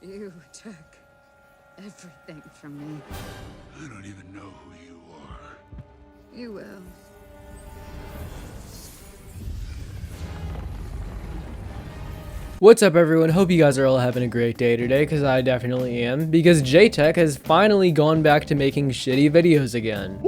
You took everything from me. I don't even know who you are. You will. What's up everyone, hope you guys are all having a great day today, because I definitely am, because JaytechTV has finally gone back to making shitty videos again.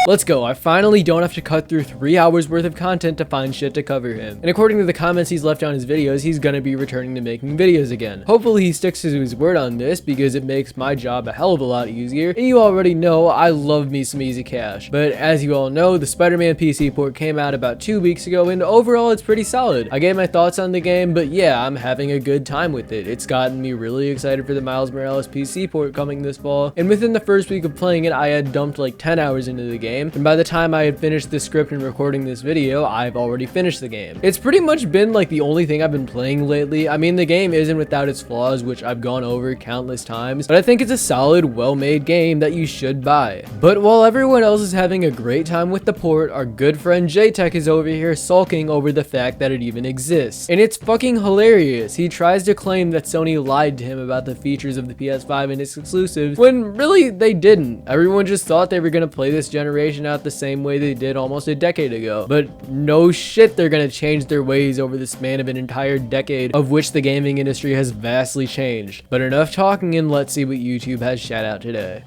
Let's go, I finally don't have to cut through 3 hours worth of content to find shit to cover him. And according to the comments he's left on his videos, he's gonna be returning to making videos again. Hopefully he sticks to his word on this, because it makes my job a hell of a lot easier, and you already know I love me some easy cash. But as you all know, the Spider-Man PC port came out about 2 weeks ago, and overall it's pretty solid. I gave my thoughts on the game, but yeah, I'm having a good time with it. It's gotten me really excited for the Miles Morales PC port coming this fall, and within the first week of playing it, I had dumped like 10 hours into the game, and by the time I had finished the script and recording this video, I've already finished the game. It's pretty much been like the only thing I've been playing lately. I mean, the game isn't without its flaws, which I've gone over countless times, but I think it's a solid, well-made game that you should buy. But while everyone else is having a great time with the port, our good friend JaytechTV is over here sulking over the fact that it even exists. And it's fucking hilarious. He tries to claim that Sony lied to him about the features of the PS5 and its exclusives, when really they didn't. Everyone just thought they were gonna play this generation out the same way they did almost a decade ago. But no shit, they're gonna change their ways over the span of an entire decade, of which the gaming industry has vastly changed. But enough talking, and let's see what YouTube has shout out today.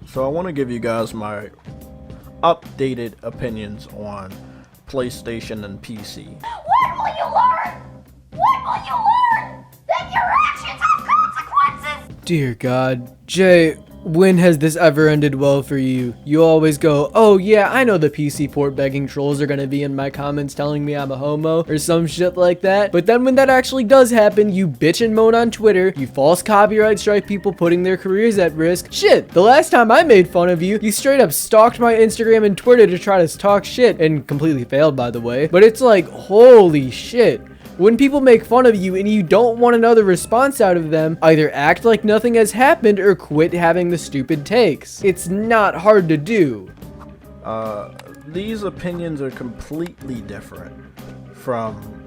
So I want to give you guys my updated opinions on PlayStation and PC. When will you learn? When will you learn that your actions have consequences? Dear God, Jay, when has this ever ended well for you? You always go, oh yeah, I know the PC port begging trolls are gonna be in my comments telling me I'm a homo or some shit like that. But then when that actually does happen, you bitch and moan on Twitter, you false copyright strike people putting their careers at risk. Shit, the last time I made fun of you, you straight up stalked my Instagram and Twitter to try to talk shit, and completely failed by the way. But it's like, holy shit. When people make fun of you and you don't want another response out of them, either act like nothing has happened or quit having the stupid takes. It's not hard to do. These opinions are completely different from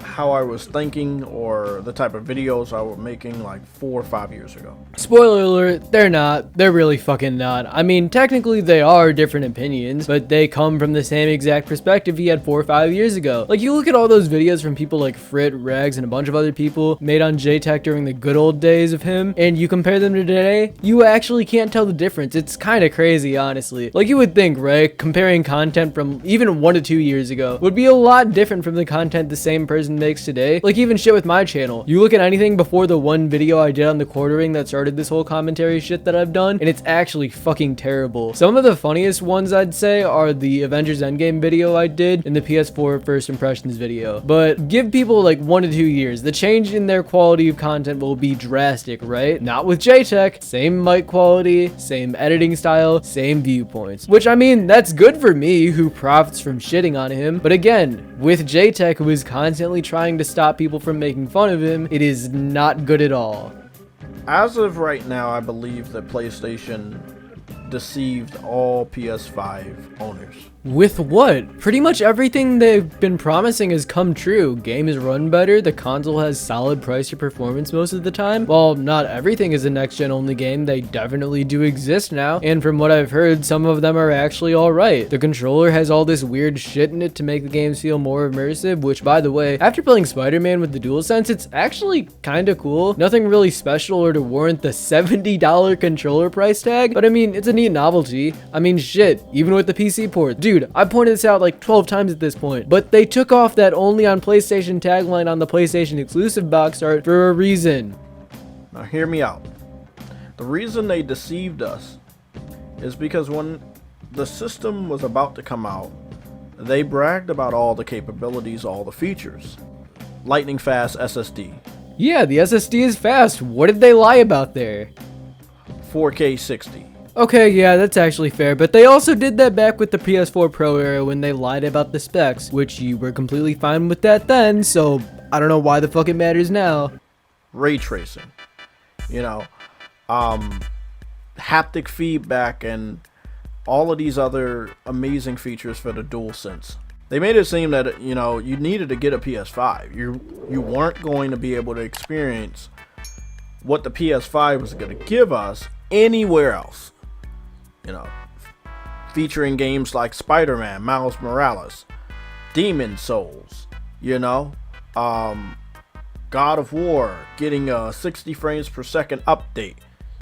how I was thinking or the type of videos I was making like 4 or 5 years ago. Spoiler alert, they're not. They're really fucking not. I mean, technically they are different opinions, but they come from the same exact perspective he had 4 or 5 years ago. Like, you look at all those videos from people like Frit, Rags, and a bunch of other people made on JaytechTV during the good old days of him, and you compare them to today, you actually can't tell the difference. It's kind of crazy, honestly. Like, you would think, right, comparing content from even 1 to 2 years ago would be a lot different from the content the same person makes today. Like, even shit with my channel. You look at anything before the one video I did on the quartering that started this whole commentary shit that I've done, and it's actually fucking terrible. Some of the funniest ones I'd say are the Avengers Endgame video I did and the PS4 first impressions video. But give people like 1 to 2 years, the change in their quality of content will be drastic, right? Not with JaytechTV. Same mic quality, same editing style, same viewpoints. Which, I mean, that's good for me, who profits from shitting on him. But again, with JaytechTV, who is constantly trying to stop people from making fun of him, it is not good at all. As of right now, I believe that PlayStation deceived all PS5 owners. With what? Pretty much everything they've been promising has come true. Games run better, the console has solid price to performance most of the time. While not everything is a next-gen only game, they definitely do exist now, and from what I've heard, some of them are actually alright. The controller has all this weird shit in it to make the games feel more immersive, which, by the way, after playing Spider-Man with the DualSense, it's actually kinda cool. Nothing really special or to warrant the $70 controller price tag, but I mean, it's a neat novelty. I mean, shit, even with the PC port. Dude, I pointed this out like 12 times at this point, but they took off that only on PlayStation tagline on the PlayStation exclusive box art for a reason. Now hear me out. The reason they deceived us is because when the system was about to come out, they bragged about all the capabilities, all the features. Lightning fast SSD. Yeah, the SSD is fast. What did they lie about there? 4K 60. Okay, yeah, that's actually fair, but they also did that back with the PS4 Pro era when they lied about the specs, which you were completely fine with that then, so I don't know why the fuck it matters now. Ray tracing. You know, haptic feedback and all of these other amazing features for the DualSense. They made it seem that, you know, you needed to get a PS5. You weren't going to be able to experience what the PS5 was going to give us anywhere else. You know, featuring games like Spider-Man, Miles Morales, Demon Souls, you know, God of War getting a 60 frames per second update,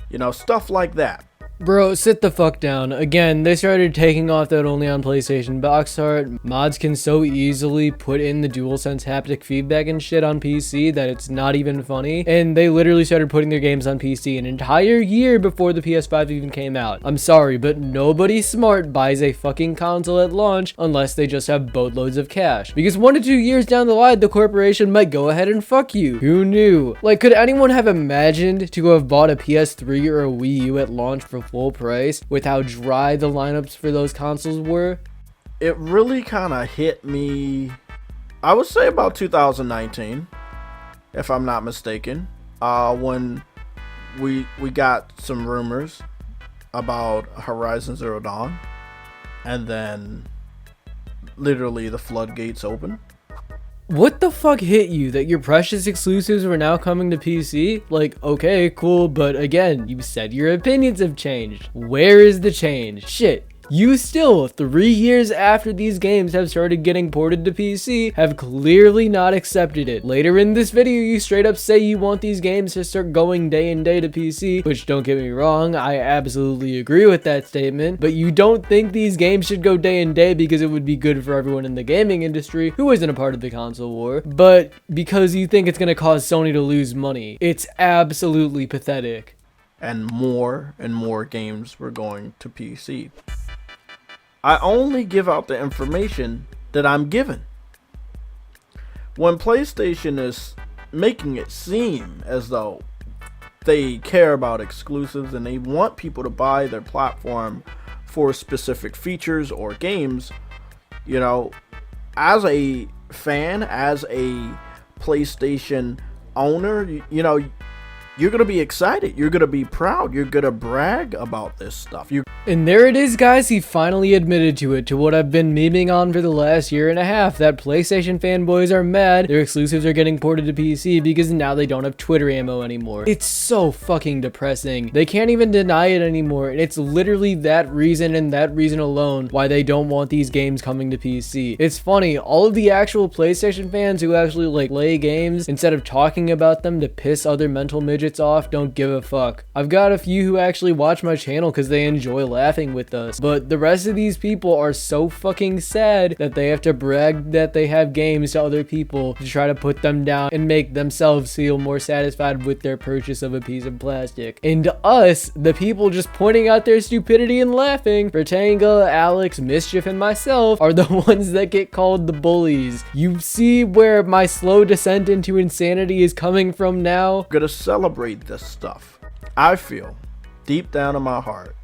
you know, stuff like that. Bro, sit the fuck down. Again, they started taking off that only on PlayStation box art. Mods can so easily put in the DualSense haptic feedback and shit on PC that it's not even funny. And they literally started putting their games on PC an entire year before the PS5 even came out. I'm sorry, but nobody smart buys a fucking console at launch unless they just have boatloads of cash. Because 1 to 2 years down the line, the corporation might go ahead and fuck you. Who knew? Like, could anyone have imagined to have bought a PS3 or a Wii U at launch for full price with how dry the lineups for those consoles were? It really kind of hit me, I would say about 2019, if I'm not mistaken, when we got some rumors about Horizon Zero Dawn, and then literally the floodgates open. What the fuck hit you that your precious exclusives were now coming to PC? Like, okay, cool, but again, you said your opinions have changed. Where is the change? Shit. You still, 3 years after these games have started getting ported to PC, have clearly not accepted it. Later in this video, you straight up say you want these games to start going day and day to PC, which don't get me wrong, I absolutely agree with that statement, but you don't think these games should go day and day because it would be good for everyone in the gaming industry who isn't a part of the console war, but because you think it's gonna cause Sony to lose money. It's absolutely pathetic. And more games were going to PC. I only give out the information that I'm given. When PlayStation is making it seem as though they care about exclusives and they want people to buy their platform for specific features or games, you know, as a fan, as a PlayStation owner, you know, you're going to be excited. You're going to be proud. You're going to brag about this stuff. And there it is, guys. He finally admitted to it, to what I've been memeing on for the last year and a half, that PlayStation fanboys are mad their exclusives are getting ported to PC because now they don't have Twitter ammo anymore. It's so fucking depressing. They can't even deny it anymore, and it's literally that reason and that reason alone why they don't want these games coming to PC. It's funny, all of the actual PlayStation fans who actually like play games instead of talking about them to piss other mental midgets off don't give a fuck. I've got a few who actually watch my channel because they enjoy laughing with us, but the rest of these people are so fucking sad that they have to brag that they have games to other people to try to put them down and make themselves feel more satisfied with their purchase of a piece of plastic. And us, the people just pointing out their stupidity and laughing, Vertanga, Alex, Mischief, and myself are the ones that get called the bullies. You see where my slow descent into insanity is coming from now? I'm gonna celebrate this stuff. I feel deep down in my heart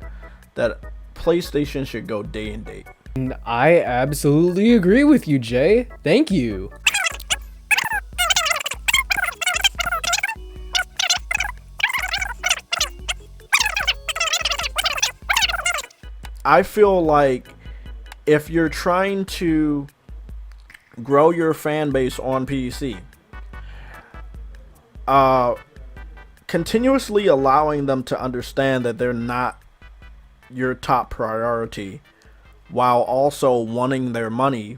that PlayStation should go day and date. And I absolutely agree with you, Jay. Thank you. I feel like if you're trying to grow your fan base on PC, continuously allowing them to understand that they're not your top priority while also wanting their money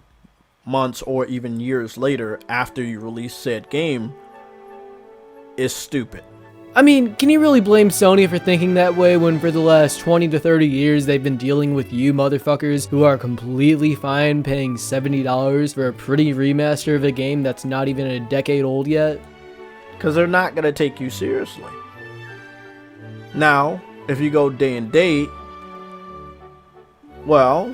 months or even years later after you release said game is stupid. I mean, can you really blame Sony for thinking that way when for the last 20 to 30 years they've been dealing with you motherfuckers who are completely fine paying $70 for a pretty remaster of a game that's not even a decade old yet? Because they're not going to take you seriously. Now, if you go day and date, well,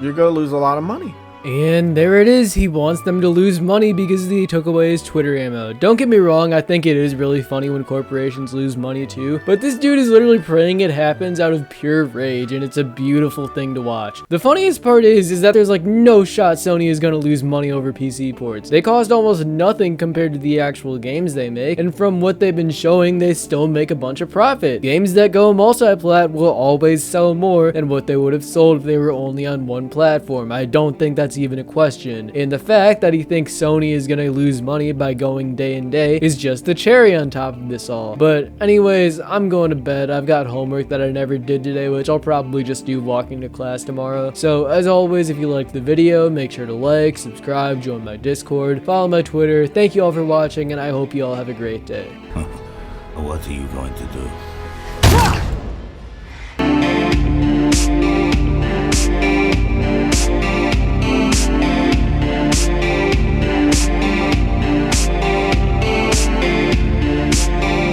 you're going to lose a lot of money. And there it is, he wants them to lose money because he took away his Twitter ammo. Don't get me wrong, I think it is really funny when corporations lose money too, but this dude is literally praying it happens out of pure rage, and it's a beautiful thing to watch. The funniest part is that there's like no shot Sony is gonna lose money over PC ports. They cost almost nothing compared to the actual games they make, and from what they've been showing, they still make a bunch of profit. Games that go multi-plat will always sell more than what they would have sold if they were only on one platform. I don't think that's that's even a question. And the fact that he thinks Sony is gonna lose money by going day and day is just the cherry on top of this all. But anyways, I'm going to bed. I've got homework that I never did today, which I'll probably just do walking to class tomorrow. So as always, if you liked the video, make sure to like, subscribe, join my Discord, follow my Twitter. Thank you all for watching, and I hope you all have a great day. What are you going to do?